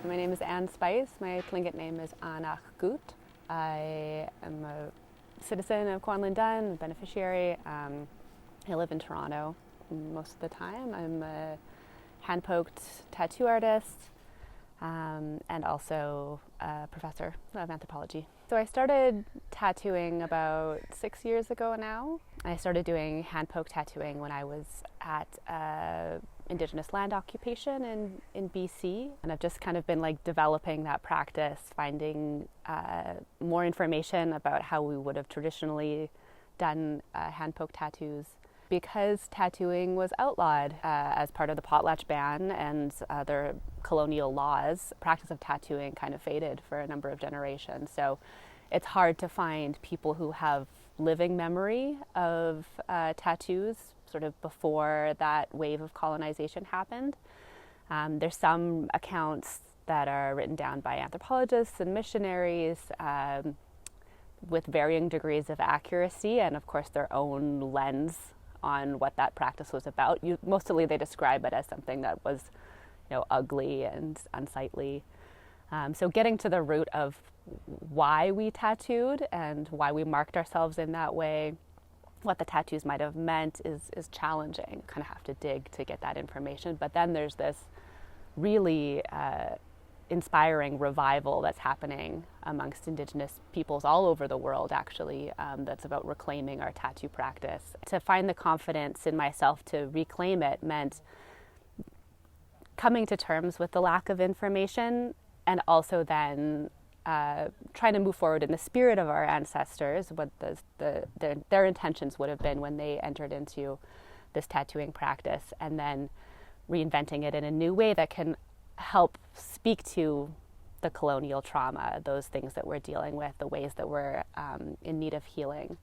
My name is Anne Spice. My Tlingit name is Anach Gut. I am a citizen of Kwan Lin, beneficiary. I live in Toronto most of the time. I'm a hand-poked tattoo artist and also a professor of anthropology. So I started tattooing about 6 years ago now. I started doing hand-poke tattooing when I was at Indigenous land occupation in BC, and I've just kind of been like developing that practice, finding more information about how we would have traditionally done hand-poke tattoos. Because tattooing was outlawed as part of the potlatch ban and other colonial laws, practice of tattooing kind of faded for a number of generations. So it's hard to find people who have living memory of tattoos sort of before that wave of colonization happened. There's some accounts that are written down by anthropologists and missionaries with varying degrees of accuracy and of course their own lens on what that practice was about. Mostly they describe it as something that was, ugly and unsightly. So getting to the root of why we tattooed and why we marked ourselves in that way, what the tattoos might have meant is challenging. Kind of have to dig to get that information. But then there's this really inspiring revival that's happening amongst Indigenous peoples all over the world, actually, that's about reclaiming our tattoo practice. To find the confidence in myself to reclaim it meant coming to terms with the lack of information and also then trying to move forward in the spirit of our ancestors, what their intentions would have been when they entered into this tattooing practice, and then reinventing it in a new way that can help speak to the colonial trauma, those things that we're dealing with, the ways that we're in need of healing.